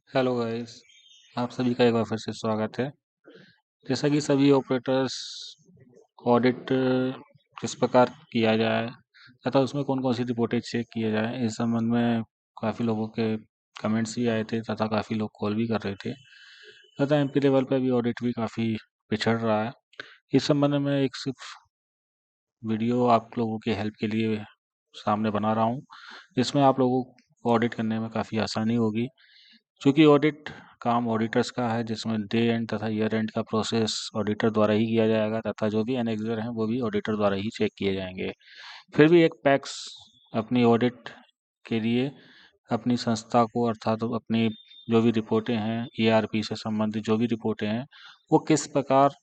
Hello guys. आप सभी का एक बार फिर से स्वागत है। जैसा कि सभी ऑपरेटर्स ऑडिट किस प्रकार किया जाए तथा उसमें कौन कौन सी रिपोर्टें चेक किया जाए, इस संबंध में काफ़ी लोगों के कमेंट्स भी आए थे तथा काफ़ी लोग कॉल भी कर रहे थे तथा एमपी लेवल पे भी ऑडिट भी काफ़ी पिछड़ रहा है। इस संबंध में एक सिर्फ वीडियो आप लोगों के हेल्प के लिए सामने बना रहा हूँ, जिसमें आप लोगों को ऑडिट करने में काफ़ी आसानी होगी। चूँकि ऑडिट काम ऑडिटर्स का है, जिसमें डे एंड तथा ईयर एंड का प्रोसेस ऑडिटर द्वारा ही किया जाएगा तथा जो भी एनेक्सर हैं वो भी ऑडिटर द्वारा ही चेक किए जाएंगे। फिर भी एक पैक्स अपनी ऑडिट के लिए अपनी संस्था को, अर्थात अपनी जो भी रिपोर्टें हैं, ईआरपी से संबंधित जो भी रिपोर्टें हैं, वो किस प्रकार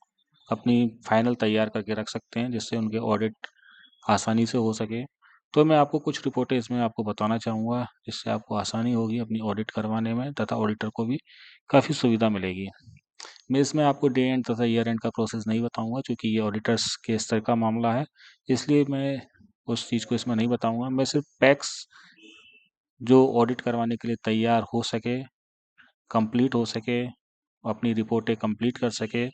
अपनी फाइनल तैयार करके रख सकते हैं जिससे उनके ऑडिट आसानी से हो सके। तो मैं आपको कुछ रिपोर्टें इसमें आपको बताना चाहूँगा, जिससे आपको आसानी होगी अपनी ऑडिट करवाने में तथा ऑडिटर को भी काफ़ी सुविधा मिलेगी। मैं इसमें आपको डे एंड तथा ईयर एंड का प्रोसेस नहीं बताऊँगा, क्योंकि ये ऑडिटर्स के स्तर का मामला है, इसलिए मैं उस चीज़ को इसमें नहीं बताऊँगा। मैं सिर्फ पैक्स जो ऑडिट करवाने के लिए तैयार हो सके, कंप्लीट हो सके, अपनी रिपोर्टें कंप्लीट कर सके,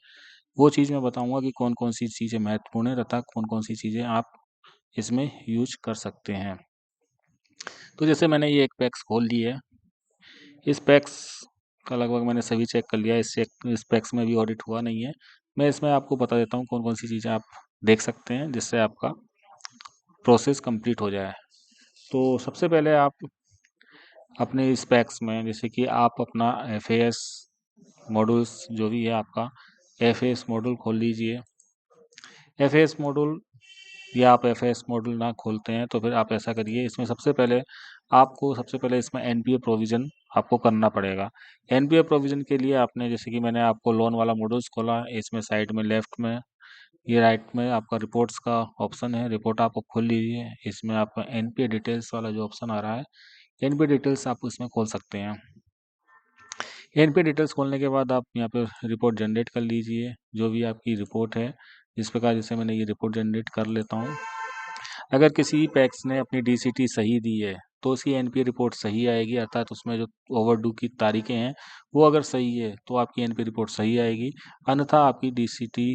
वो चीज़ मैं बताऊँगा कि कौन-कौन सी चीज़ें महत्वपूर्ण है तथा कौन-कौन सी चीज़ें आप इसमें यूज़ कर सकते हैं। तो जैसे मैंने ये एक पैक्स खोल ली है, इस पैक्स का लगभग मैंने सभी चेक कर लिया है, इस पैक्स में भी ऑडिट हुआ नहीं है। मैं इसमें आपको बता देता हूँ कौन-कौन सी चीज़ें आप देख सकते हैं, जिससे आपका प्रोसेस कंप्लीट हो जाए। तो सबसे पहले आप अपने इस पैक्स में, जैसे कि आप अपना एफएएस मॉड्यूल्स जो भी है आपका, एफएएस मॉड्यूल खोल लीजिए। एफएएस मॉड्यूल, या आप एफएएस मॉड्यूल ना खोलते हैं तो फिर आप ऐसा करिए, इसमें सबसे पहले इसमें एनपीए प्रोविज़न आपको करना पड़ेगा। एनपीए प्रोविज़न के लिए आपने, जैसे कि मैंने आपको लोन वाला मॉड्यूल्स खोला है, इसमें साइड में लेफ्ट में, ये राइट में आपका रिपोर्ट्स का ऑप्शन है, रिपोर्ट आपको खोल लीजिए। इसमें आपका एनपीए डिटेल्स वाला जो ऑप्शन आ रहा है, एनपीए डिटेल्स आप इसमें खोल सकते हैं। एनपीए डिटेल्स खोलने के बाद आप यहाँ पे रिपोर्ट जनरेट कर लीजिए, जो भी आपकी रिपोर्ट है। इस प्रकार जैसे मैंने ये रिपोर्ट जनरेट कर लेता हूँ। अगर किसी पैक्स ने अपनी डीसीटी सही दी है तो उसकी एनपीए रिपोर्ट सही आएगी, अर्थात उसमें जो ओवरड्यू की तारीखें हैं वो अगर सही है तो आपकी एनपीए रिपोर्ट सही आएगी। अन्यथा आपकी डीसीटी,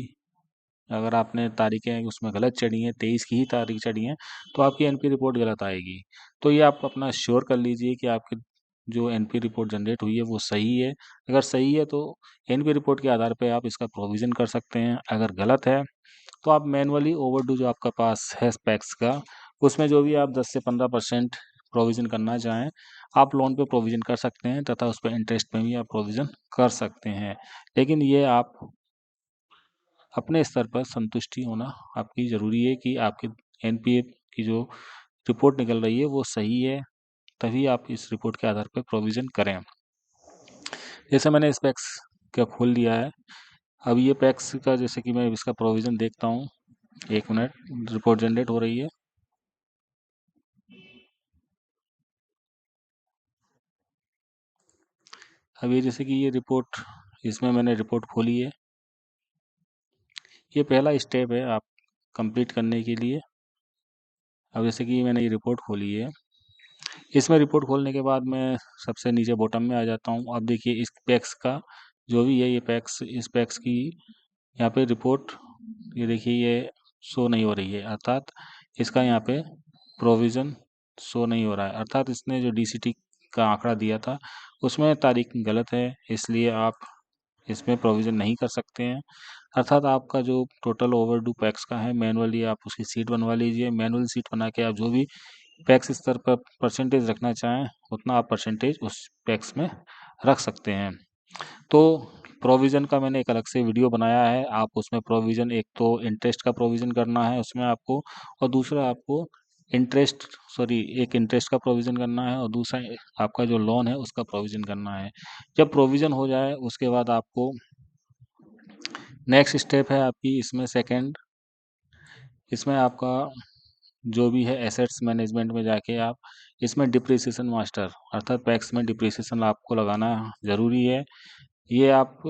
अगर आपने तारीखें उसमें गलत चढ़ी हैं, 23 की ही तारीख चढ़ी हैं, तो आपकी एनपी रिपोर्ट गलत आएगी। तो ये आप अपना श्योर कर लीजिए कि आपकी जो एनपी रिपोर्ट जनरेट हुई है वो सही है। अगर सही है तो एनपी रिपोर्ट के आधार पे आप इसका प्रोविज़न कर सकते हैं। अगर गलत है तो आप मैनुअली ओवरड्यू जो आपका पास है पैक्स का, उसमें जो भी आप 10 से 15% प्रोविज़न करना चाहें, आप लोन पे प्रोविज़न कर सकते हैं तथा उस पे इंटरेस्ट में भी आप प्रोविज़न कर सकते हैं। लेकिन ये आप अपने स्तर पर संतुष्टि होना आपकी ज़रूरी है कि आपके एनपीए की जो रिपोर्ट निकल रही है वो सही है, तभी आप इस रिपोर्ट के आधार पर प्रोविज़न करें। जैसे मैंने इस पैक्स का खोल लिया है, अब ये पैक्स का जैसे कि मैं इसका प्रोविज़न देखता हूँ। 1 मिनट, रिपोर्ट जनरेट हो रही है। अब ये जैसे कि ये रिपोर्ट, इसमें मैंने रिपोर्ट खोली है। ये पहला स्टेप है आप कंप्लीट करने के लिए। अब जैसे कि मैंने ये रिपोर्ट खोली है, इसमें रिपोर्ट खोलने के बाद मैं सबसे नीचे बॉटम में आ जाता हूँ। अब देखिए इस पैक्स का जो भी है, ये पैक्स, इस पैक्स की यहाँ पे रिपोर्ट, ये देखिए ये शो नहीं हो रही है, अर्थात इसका यहाँ पे प्रोविज़न शो नहीं हो रहा है, अर्थात इसने जो डीसीटी का आंकड़ा दिया था उसमें तारीख गलत है, इसलिए आप इसमें प्रोविज़न नहीं कर सकते हैं। अर्थात आपका जो टोटल ओवरड्यू पैक्स का है, मैनुअली आप उसकी सीट बनवा लीजिए। मैनुअल सीट बना के आप जो भी पैक्स स्तर पर परसेंटेज रखना चाहें, उतना आप परसेंटेज उस पैक्स में रख सकते हैं। तो प्रोविज़न का मैंने एक अलग से वीडियो बनाया है, आप उसमें प्रोविज़न, एक तो इंटरेस्ट का प्रोविज़न करना है उसमें आपको, और दूसरा आपको एक इंटरेस्ट का प्रोविज़न करना है और दूसरा आपका जो लोन है उसका प्रोविज़न करना है। जब प्रोविज़न हो जाए उसके बाद आपको नेक्स्ट स्टेप है आपकी इसमें सेकंड, इसमें आपका जो भी है एसेट्स मैनेजमेंट में जाके आप इसमें डिप्रिसिएशन मास्टर, अर्थात पैक्स में डिप्रिसिएशन आपको लगाना ज़रूरी है। ये आप,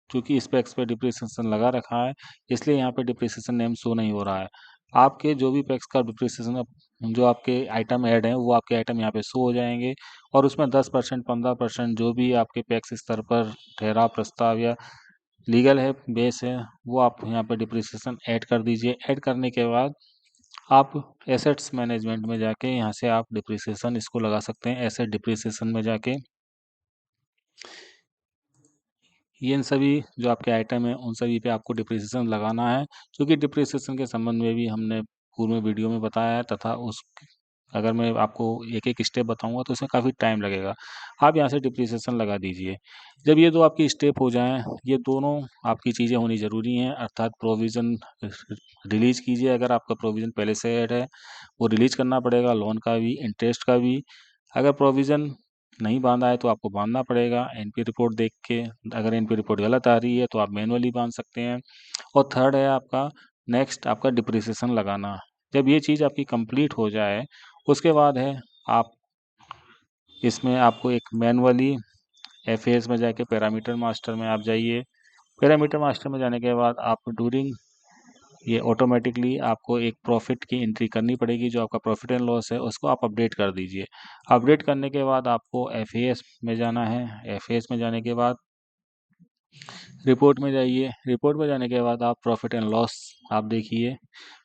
चूँकि इस पैक्स पे डिप्रिसिएशन लगा रखा है, इसलिए यहाँ पे डिप्रिसिएशन नेम शो नहीं हो रहा है। आपके जो भी पैक्स का डिप्रिसिएशन जो आपके आइटम ऐड हैं वो आपके आइटम यहाँ पे शो हो जाएंगे, और उसमें 10% 15% जो भी आपके पैक्स स्तर पर ठहराव प्रस्ताव या लीगल है बेस है, वो आप यहाँ पे डिप्रिसिएशन ऐड कर दीजिए। ऐड करने के बाद आप एसेट्स मैनेजमेंट में जाके यहाँ से आप डिप्रिसिएशन इसको लगा सकते हैं। एसेट डिप्रिसिएशन में जाके ये इन सभी जो आपके आइटम हैं उन सभी पे आपको डिप्रिसिएशन लगाना है, क्योंकि डिप्रिसिएशन के संबंध में भी हमने पूर्व में वीडियो में बताया है, तथा उस अगर मैं आपको एक एक स्टेप बताऊंगा तो इसमें काफ़ी टाइम लगेगा। आप यहाँ से डिप्रिसिएशन लगा दीजिए। जब ये दो आपकी स्टेप हो जाएं, ये दोनों आपकी चीज़ें होनी ज़रूरी हैं, अर्थात प्रोविज़न रिलीज कीजिए। अगर आपका प्रोविज़न पहले से ऐड है वो रिलीज करना पड़ेगा, लोन का भी इंटरेस्ट का भी। अगर प्रोविज़न नहीं बांधा है तो आपको बांधना पड़ेगा एनपी रिपोर्ट देख के। अगर एनपी रिपोर्ट गलत आ रही है तो आप मैनुअली बांध सकते हैं। और थर्ड है आपका नेक्स्ट आपका डिप्रिसिएशन लगाना। जब ये चीज़ आपकी कंप्लीट हो जाए उसके बाद है आप इसमें आपको एक मैनुअली एफएएस में जाके पैरामीटर मास्टर में आप जाइए। पैरामीटर मास्टर में जाने के बाद आप डूरिंग ये ऑटोमेटिकली आपको एक प्रॉफिट की एंट्री करनी पड़ेगी, जो आपका प्रॉफिट एंड लॉस है उसको आप अपडेट कर दीजिए। अपडेट करने के बाद आपको एफएएस में जाना है। एफएएस में जाने के बाद रिपोर्ट में जाइए। रिपोर्ट में जाने के बाद आप प्रॉफिट एंड लॉस आप देखिए।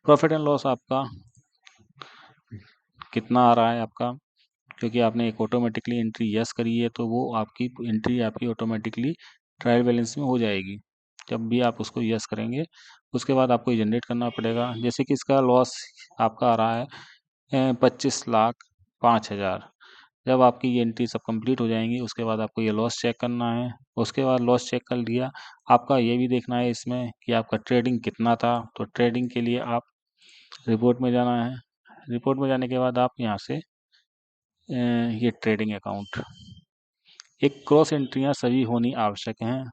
प्रॉफिट एंड लॉस आपका कितना आ रहा है आपका, क्योंकि आपने एक ऑटोमेटिकली एंट्री यस करी है तो वो आपकी एंट्री आपकी ऑटोमेटिकली ट्रायल बैलेंस में हो जाएगी। जब भी आप उसको यस करेंगे उसके बाद आपको जनरेट करना पड़ेगा। जैसे कि इसका लॉस आपका आ रहा है 25,05,000। जब आपकी ये एंट्री सब कंप्लीट हो जाएंगी उसके बाद आपको ये लॉस चेक करना है। उसके बाद लॉस चेक कर लिया, आपका ये भी देखना है इसमें कि आपका ट्रेडिंग कितना था। तो ट्रेडिंग के लिए आप रिपोर्ट में जाना है। रिपोर्ट में जाने के बाद आप यहाँ से ये ट्रेडिंग अकाउंट एक क्रॉस एंट्रियाँ सभी होनी आवश्यक हैं।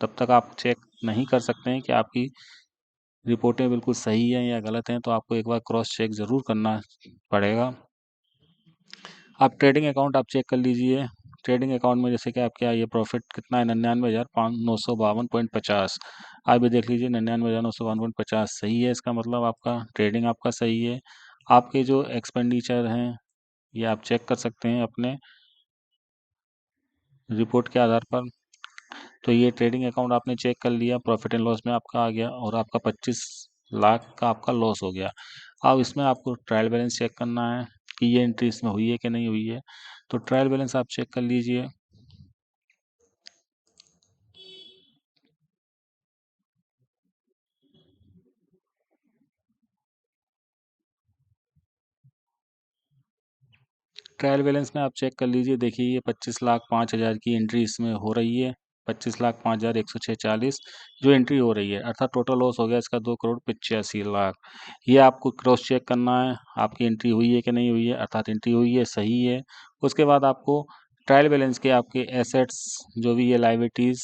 तब तक आप चेक नहीं कर सकते हैं कि आपकी रिपोर्टें बिल्कुल सही हैं या गलत हैं, तो आपको एक बार क्रॉस चेक ज़रूर करना पड़ेगा। आप ट्रेडिंग अकाउंट आप चेक कर लीजिए। ट्रेडिंग अकाउंट में जैसे कि आपके यहाँ ये प्रॉफिट कितना है, 99,952.50। आप भी देख लीजिए 99,952.50 सही है। इसका मतलब आपका ट्रेडिंग आपका सही है। आपके जो एक्सपेंडिचर हैं ये आप चेक कर सकते हैं अपने रिपोर्ट के आधार पर। तो ये ट्रेडिंग अकाउंट आपने चेक कर लिया, प्रॉफिट एंड लॉस में आपका आ गया और आपका 25 लाख का आपका लॉस हो गया। अब इसमें आपको ट्रायल बैलेंस चेक करना है कि ये एंट्री इसमें हुई है कि नहीं हुई है। तो ट्रायल बैलेंस आप चेक कर लीजिए। ट्रायल बैलेंस में आप चेक कर लीजिए। देखिए ये 25,05,000 की एंट्री इसमें हो रही है। 25,05,106.40 जो एंट्री हो रही है, अर्थात टोटल लॉस हो गया इसका 2,85,00,000। ये आपको क्रॉस चेक करना है आपकी एंट्री हुई है कि नहीं हुई है, अर्थात एंट्री हुई है सही है। उसके बाद आपको ट्रायल बैलेंस के आपके एसेट्स जो भी ये लाइबिलिटीज़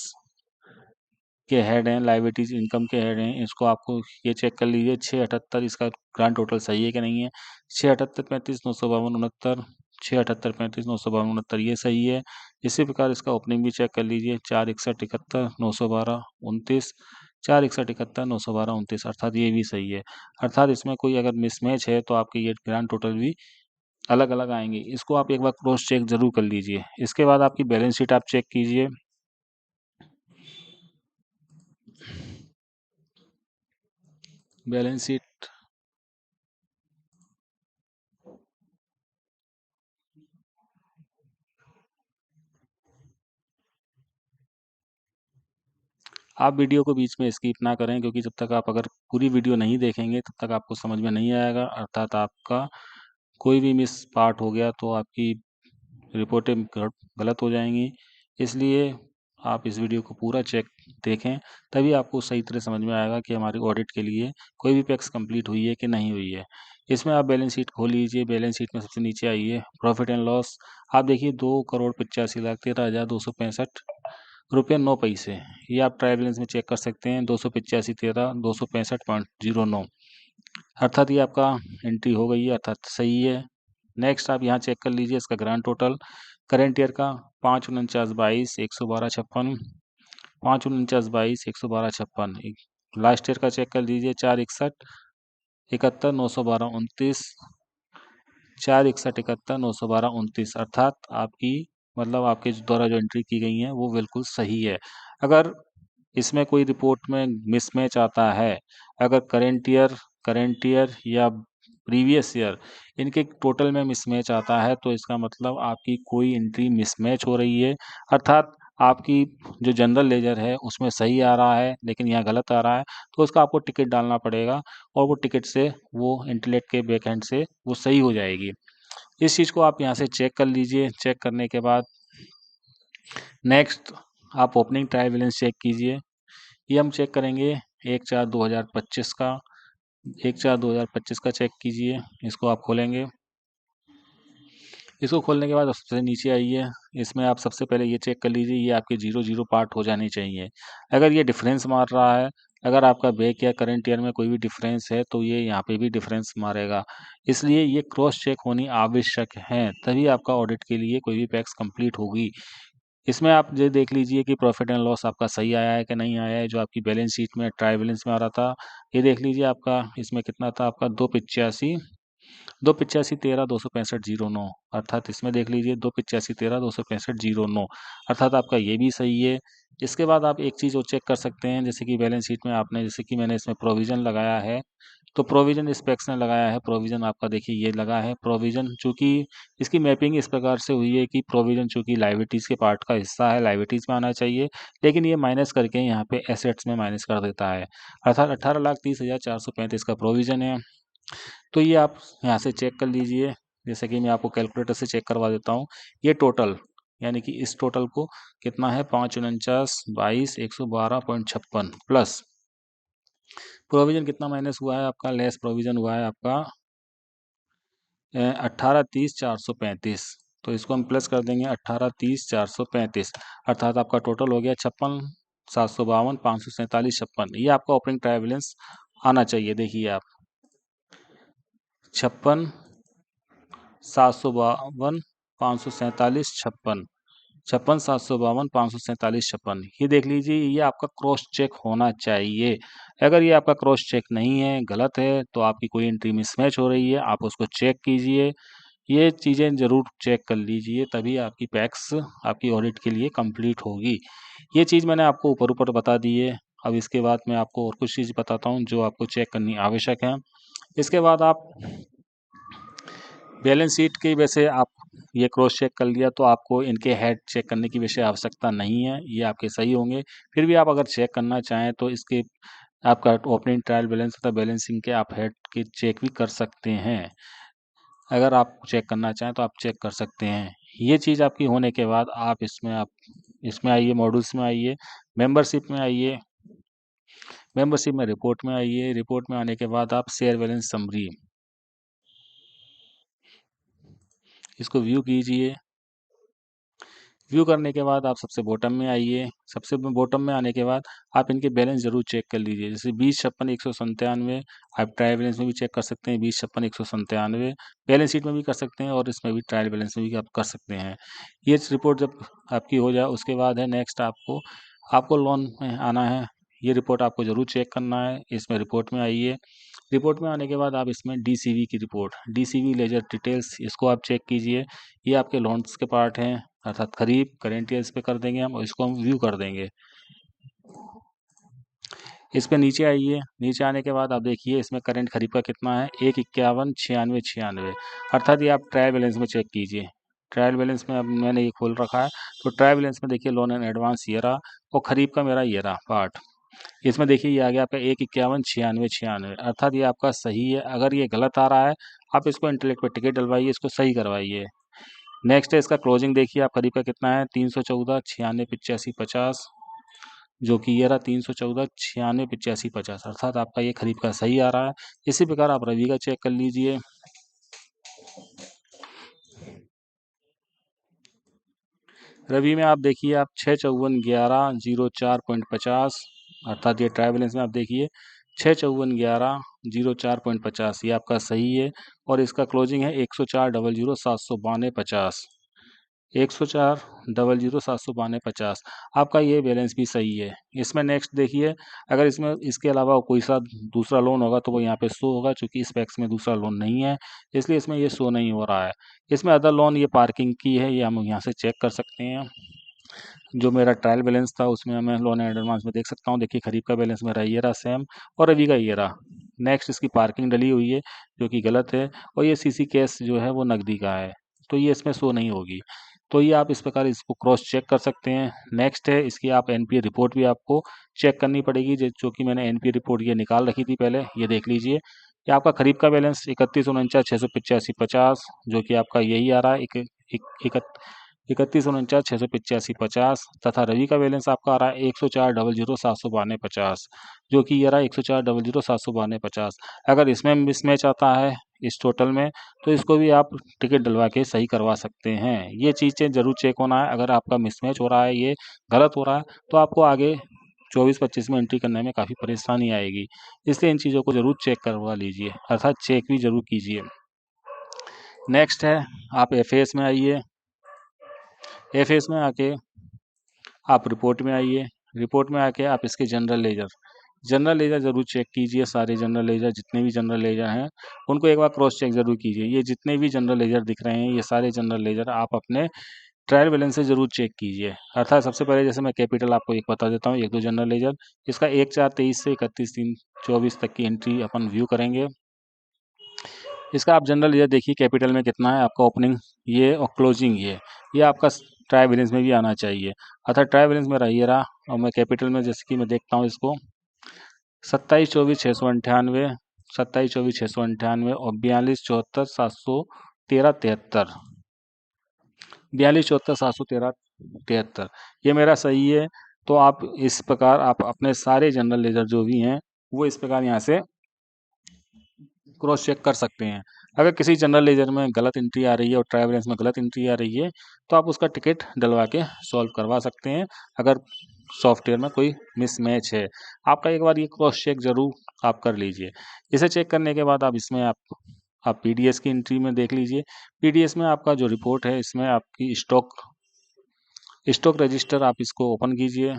के हेड हैं, लाइबिलिटीज इनकम के हेड हैं, इसको आपको ये चेक कर लीजिए 678 इसका ग्रांड टोटल सही है कि नहीं है। 678 35 952 69, 678 35 952 69 ये सही है। इसी प्रकार इसका ओपनिंग भी चेक कर लीजिए 461 71 912 29, 461 71 912 29, अर्थात ये भी सही है। अर्थात इसमें कोई अगर मिसमैच है तो आपके ये ग्रांड टोटल भी अलग अलग आएंगे। इसको आप एक बार क्रॉस चेक जरूर कर लीजिए। इसके बाद आपकी बैलेंस शीट आप चेक कीजिए। बैलेंस शीट आप वीडियो को बीच में स्किप ना करें, क्योंकि जब तक आप अगर पूरी वीडियो नहीं देखेंगे तब तक आपको समझ में नहीं आएगा, अर्थात आपका कोई भी मिस पार्ट हो गया तो आपकी रिपोर्टें गलत हो जाएंगी। इसलिए आप इस वीडियो को पूरा चेक देखें, तभी आपको सही तरह समझ में आएगा कि हमारी ऑडिट के लिए कोई भी पैक्स कंप्लीट हुई है कि नहीं हुई है। इसमें आप बैलेंस शीट खोल लीजिए। बैलेंस शीट में सबसे नीचे आइए, प्रॉफिट एंड लॉस। आप देखिए 2,85,13,265 रुपये 9 पैसे। ये आप ट्रायल बैलेंस में चेक कर सकते हैं, 285,13,265.09, अर्थात ये आपका एंट्री हो गई है, अर्थात सही है। नेक्स्ट आप यहाँ चेक कर लीजिए इसका ग्रांड टोटल करेंट ईयर का 5,49,22,112,56, 5,49,22,112,56। लास्ट ईयर का चेक कर लीजिए 4,61,71,912,29, 4 61 71 912 29, अर्थात आपकी मतलब आपके द्वारा जो एंट्री की गई है वो बिल्कुल सही है। अगर इसमें कोई रिपोर्ट में मिसमैच आता है, अगर करंट ईयर या प्रीवियस ईयर इनके टोटल में मिसमैच आता है, तो इसका मतलब आपकी कोई एंट्री मिसमैच हो रही है, अर्थात आपकी जो जनरल लेजर है उसमें सही आ रहा है लेकिन यहाँ गलत आ रहा है, तो उसका आपको टिकट डालना पड़ेगा और वो टिकट से वो इंटेलेक्ट के बैक एंड से वो सही हो जाएगी। इस चीज़ को आप यहाँ से चेक कर लीजिए। चेक करने के बाद नेक्स्ट आप ओपनिंग ट्रायल बैलेंस चेक कीजिए। ये हम चेक करेंगे 1/4/2025 का। 1/4/2025 का चेक कीजिए। इसको आप खोलेंगे। इसको खोलने के बाद सबसे नीचे आइए। इसमें आप सबसे पहले ये चेक कर लीजिए, ये आपके 0 0 पार्ट हो जाने चाहिए। अगर ये डिफरेंस मार रहा है, अगर आपका बैक या करंट ईयर में कोई भी डिफरेंस है, तो ये यहाँ पे भी डिफरेंस मारेगा। इसलिए ये क्रॉस चेक होनी आवश्यक है, तभी आपका ऑडिट के लिए कोई भी पैक्स कंप्लीट होगी। इसमें आप ये देख लीजिए कि प्रॉफिट एंड लॉस आपका सही आया है कि नहीं आया है, जो आपकी बैलेंस शीट में ट्रायल बैलेंस में आ रहा था। ये देख लीजिए आपका इसमें कितना था, आपका 285 13 265 09, अर्थात इसमें देख लीजिए 285 13 265 09, अर्थात आपका ये भी सही है। इसके बाद आप एक चीज़ और चेक कर सकते हैं, जैसे कि बैलेंस शीट में आपने, जैसे कि मैंने इसमें प्रोविज़न लगाया है, तो प्रोविज़न इस पैक्स ने लगाया है। प्रोविज़न आपका देखिए ये लगा है। प्रोविज़न चूँकि इसकी मैपिंग इस प्रकार से हुई है कि प्रोविज़न चूँकि लायबिलिटीज़ के पार्ट का हिस्सा है, लायबिलिटीज़ में आना चाहिए, लेकिन ये माइनस करके यहाँ पे एसेट्स में माइनस कर देता है, अर्थात 18,30,435 का प्रोविज़न है। तो ये आप यहाँ से चेक कर लीजिए। जैसे कि मैं आपको कैलकुलेटर से चेक करवा देता हूँ। ये टोटल, यानी कि इस टोटल को कितना है, 5 49 22 112.56 प्लस प्रोविजन कितना माइनस हुआ है आपका, लेस प्रोविजन हुआ है आपका 18,30,435। तो इसको हम प्लस कर देंगे 18,30,435, अर्थात आपका टोटल हो गया 56,752 547 56। ये आपका ओपनिंग ट्रायल बैलेंस आना चाहिए। देखिए आप 56,752 547 56, 56,752 547 56, ये देख लीजिए। ये आपका क्रॉस चेक होना चाहिए। अगर ये आपका क्रॉस चेक नहीं है, गलत है, तो आपकी कोई एंट्री मिसमैच हो रही है, आप उसको चेक कीजिए। ये चीज़ें ज़रूर चेक कर लीजिए, तभी आपकी पैक्स आपकी ऑडिट के लिए कंप्लीट होगी। ये चीज़ मैंने आपको ऊपर ऊपर बता दी है। अब इसके बाद मैं आपको और कुछ चीज़ बताता हूँ जो आपको चेक करनी आवश्यक है। इसके बाद आप बैलेंस शीट की वैसे आप ये क्रॉस चेक कर लिया, तो आपको इनके हेड चेक करने की वैसे आवश्यकता नहीं है, ये आपके सही होंगे। फिर भी आप अगर चेक करना चाहें तो इसके आपका ओपनिंग ट्रायल बैलेंस तथा बैलेंसिंग के आप हेड के चेक भी कर सकते हैं। अगर आप चेक करना चाहें तो आप चेक कर सकते हैं। ये चीज़ आपकी होने के बाद आप इसमें आइए, मॉड्यूल्स में आइए, मेंबरशिप में आइए, मेंबरशिप में रिपोर्ट में आइए। रिपोर्ट में आने के बाद आप शेयर बैलेंस समरी, इसको व्यू कीजिए। व्यू करने के बाद आप सबसे बॉटम में आइए। सबसे बॉटम में आने के बाद आप इनके बैलेंस जरूर चेक कर लीजिए। जैसे 20 56 197, आप ट्रायल बैलेंस में भी चेक कर सकते हैं। 20 56 197 बैलेंस शीट में भी कर सकते हैं और इसमें भी ट्रायल बैलेंस में भी आप कर सकते हैं। ये रिपोर्ट जब आपकी हो जाए, उसके बाद है नेक्स्ट आपको आपको लोन में आना है। ये रिपोर्ट आपको जरूर चेक करना है। इसमें रिपोर्ट में आइए। रिपोर्ट में आने के बाद आप इसमें डीसीवी की रिपोर्ट, डीसीवी लेजर डिटेल्स, इसको आप चेक कीजिए। ये आपके लोन्स के पार्ट हैं, अर्थात खरीद करेंट ईयर्स पे कर देंगे हम, और इसको हम व्यू कर देंगे। इस पे नीचे आइए। नीचे आने के बाद आप देखिए इसमें करंट खरीद का कितना है, 151 96 96, अर्थात ये आप ट्रायल बैलेंस में चेक कीजिए। ट्रायल बैलेंस में अब मैंने ये खोल रखा है, तो ट्रायल बैलेंस में देखिए लोन एंड एडवांस ये रहा, और खरीद का मेरा ये रहा पार्ट। इसमें देखिए ये आ गया आपका 151 96 96, अर्थात ये आपका सही है। अगर ये गलत आ रहा है, आप इसको इंटेलेक्ट पे टिकट डलवाइए, इसको सही करवाइए। नेक्स्ट है इसका क्लोजिंग। देखिए आप खरीद का कितना है, 314 96 85 50, जो कि ये रहा 314 96 85, अर्थात आपका ये खरीद का सही आ रहा है। इसी प्रकार आप रवि का चेक कर लीजिए। रवि में आप देखिए, आप 6/54/11/04.50, अर्थात ये ट्रायल बैलेंस में आप देखिए 6/54/11/04.50, ये आपका सही है। और इसका क्लोजिंग है 104 00 792 50। 104,00,752.50 आपका ये बैलेंस भी सही है। इसमें नेक्स्ट देखिए, अगर इसमें इसके अलावा कोई सा दूसरा लोन होगा तो वो यहाँ पे शो होगा, चूंकि इस पैक्स में दूसरा लोन नहीं है इसलिए इसमें ये शो नहीं हो रहा है। इसमें अदर लोन ये पार्किंग की है, ये हम यहाँ से चेक कर सकते हैं। जो मेरा ट्रायल बैलेंस था उसमें मैं लोन एंड एडवांस में देख सकता हूँ। देखिए खरीद का बैलेंस मेरा ये रहा सेम, और रवि का ये रहा। नेक्स्ट इसकी पार्किंग डली हुई है जो कि गलत है, और ये सीसी केस जो है वो नकदी का है, तो ये इसमें शो नहीं होगी। तो ये आप इस प्रकार इसको क्रॉस चेक कर सकते हैं। नेक्स्ट है इसकी आप एनपीए रिपोर्ट भी आपको चेक करनी पड़ेगी, जो कि मैंने एनपीए रिपोर्ट ये निकाल रखी थी पहले, ये देख लीजिए। ये आपका खरीद का बैलेंस 31,49,685 जो कि आपका यही आ रहा है, 31,49,685 तथा रवि का बैलेंस आपका आ रहा है 104,00,752.50 जो कि ये रहा 104,00,752.50। अगर इसमें मिसमैच आता है इस टोटल में तो इसको भी आप टिकट डलवा के सही करवा सकते हैं। ये चीज़ें जरूर चेक होना है। अगर आपका मिसमैच हो रहा है, ये गलत हो रहा है, तो आपको आगे 24-25 में एंट्री करने में काफ़ी परेशानी आएगी। इसलिए इन चीज़ों को जरूर चेक करवा लीजिए, अर्थात चेक भी जरूर कीजिए। नेक्स्ट है आप एफएस में आइए। एफएस में आके आप रिपोर्ट में आइए। रिपोर्ट में आके आप इसके जनरल लेजर जरूर चेक कीजिए। सारे जनरल लेजर जितने भी जनरल लेजर हैं उनको एक बार क्रॉस चेक जरूर कीजिए। ये जितने भी जनरल लेजर दिख रहे हैं ये सारे जनरल लेजर आप अपने ट्रायल बैलेंस से जरूर चेक कीजिए। अर्थात सबसे पहले जैसे मैं कैपिटल आपको एक बता देता हूँ, एक दो जनरल लेजर, इसका 1/4/23 से 31/3/24 तक की एंट्री अपन व्यू करेंगे। इसका आप जनरल लेजर देखिए कैपिटल में कितना है आपका ओपनिंग ये और क्लोजिंग ये आपका ट्राई बैलेंस में भी आना चाहिए। अर्थात ट्राई बैलेंस मेरा ये रहा, और मैं कैपिटल में जैसे कि मैं देखता हूँ इसको 27/24/698, 27/24/698 और 42/74/713-73, 42/74/713-73 ये मेरा सही है। तो आप इस प्रकार आप अपने सारे जनरल लेजर जो भी हैं वो इस प्रकार यहाँ से क्रॉस चेक कर सकते हैं। अगर किसी जनरल लेजर में गलत एंट्री आ रही है और ट्राई बैलेंस में गलत एंट्री आ रही है तो आप उसका टिकट डलवा के सॉल्व करवा सकते हैं, अगर सॉफ्टवेयर में कोई मिसमैच है। आपका एक बार ये क्रॉस चेक जरूर आप कर लीजिए। इसे चेक करने के बाद आप इसमें आप पीडीएस की एंट्री में देख लीजिए। पीडीएस में आपका जो रिपोर्ट है इसमें आपकी स्टॉक रजिस्टर आप इसको ओपन कीजिए।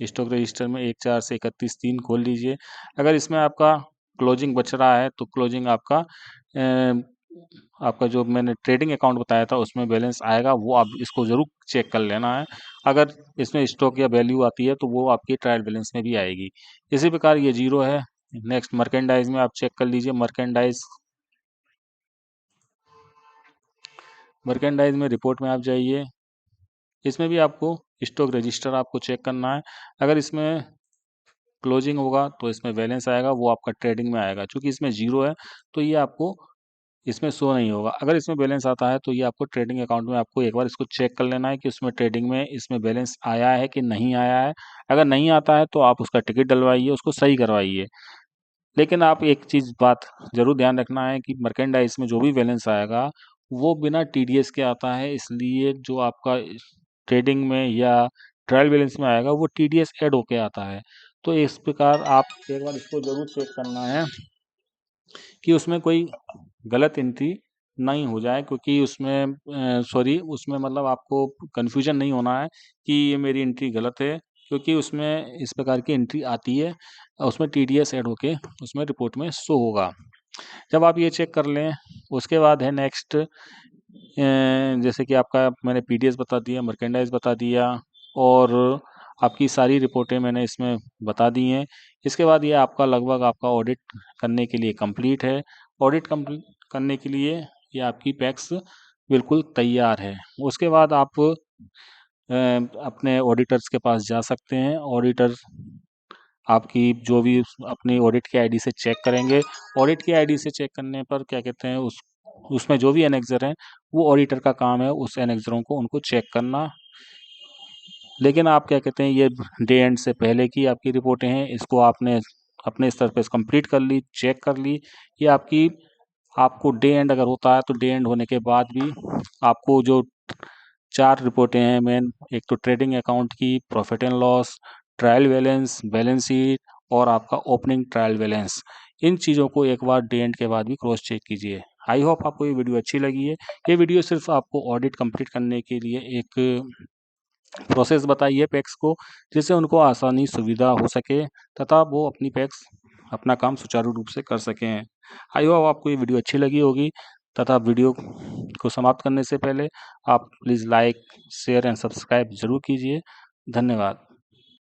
स्टॉक रजिस्टर में 1/4 से 31/3 खोल लीजिए। अगर इसमें आपका क्लोजिंग बच रहा है तो क्लोजिंग आपका जो मैंने ट्रेडिंग अकाउंट बताया था उसमें बैलेंस आएगा, वो आप इसको जरूर चेक कर लेना है। अगर इसमें स्टॉक या वैल्यू आती है तो वो आपकी ट्रायल बैलेंस में भी आएगी। इसी प्रकार ये जीरो है। नेक्स्ट मर्केंडाइज में आप चेक कर लीजिए। मर्केंडाइज में रिपोर्ट में आप जाइए। इसमें भी आपको स्टॉक रजिस्टर आपको चेक करना है। अगर इसमें क्लोजिंग होगा तो इसमें बैलेंस आएगा, वो आपका ट्रेडिंग में आएगा। क्योंकि इसमें जीरो है तो ये आपको इसमें शो नहीं होगा। अगर इसमें बैलेंस आता है तो ये आपको ट्रेडिंग अकाउंट में आपको एक बार इसको चेक कर लेना है कि उसमें ट्रेडिंग में इसमें बैलेंस आया है कि नहीं आया है। अगर नहीं आता है तो आप उसका टिकट डलवाइए, उसको सही करवाइए। लेकिन आप एक चीज बात जरूर ध्यान रखना है कि मर्केंडाइज में जो भी बैलेंस आएगा वो बिना टीडीएस के आता है, इसलिए जो आपका ट्रेडिंग में या ट्रायल बैलेंस में आएगा वो टीडीएस ऐड होके आता है। तो इस प्रकार आप एक बार इसको जरूर चेक करना है कि उसमें कोई गलत एंट्री नहीं हो जाए, क्योंकि उसमें सॉरी उसमें मतलब आपको कन्फ्यूजन नहीं होना है कि ये मेरी एंट्री गलत है, क्योंकि उसमें इस प्रकार की एंट्री आती है और उसमें टीडीएस ऐड होके उसमें रिपोर्ट में शो होगा। जब आप ये चेक कर लें उसके बाद है नेक्स्ट, जैसे कि आपका मैंने पीडीएस बता दिया, मर्केंडाइज बता दिया और आपकी सारी रिपोर्टें मैंने इसमें बता दी हैं। इसके बाद ये आपका लगभग आपका ऑडिट करने के लिए कंप्लीट है। ऑडिट कंप्लीट करने के लिए ये आपकी पैक्स बिल्कुल तैयार है। उसके बाद आप अपने ऑडिटर्स के पास जा सकते हैं। ऑडिटर आपकी जो भी अपनी ऑडिट की आईडी से चेक करेंगे। ऑडिट की आईडी से चेक करने पर क्या कहते हैं उसमें जो भी एनेक्सर हैं वो ऑडिटर का काम है उस एनेक्सरों को उनको चेक करना। लेकिन आप क्या कहते हैं ये डे एंड से पहले की आपकी रिपोर्टें हैं, इसको आपने अपने स्तर पे कंप्लीट कर ली, चेक कर ली। ये आपको डे एंड अगर होता है तो डे एंड होने के बाद भी आपको जो 4 रिपोर्टें हैं मेन, एक तो ट्रेडिंग अकाउंट की, profit and loss, trial balance, balance sheet और आपका ओपनिंग ट्रायल बैलेंस, इन चीज़ों को एक बार डे एंड के बाद भी क्रॉस चेक कीजिए। आई होप आपको ये वीडियो अच्छी लगी है। ये वीडियो सिर्फ आपको ऑडिट कंप्लीट करने के लिए एक प्रोसेस बताई है पैक्स को, जिससे उनको आसानी सुविधा हो सके तथा वो अपनी पैक्स अपना काम सुचारू रूप से कर सकें। आई होप आपको ये वीडियो अच्छी लगी होगी तथा वीडियो को समाप्त करने से पहले आप please like share and subscribe जरूर कीजिए। धन्यवाद।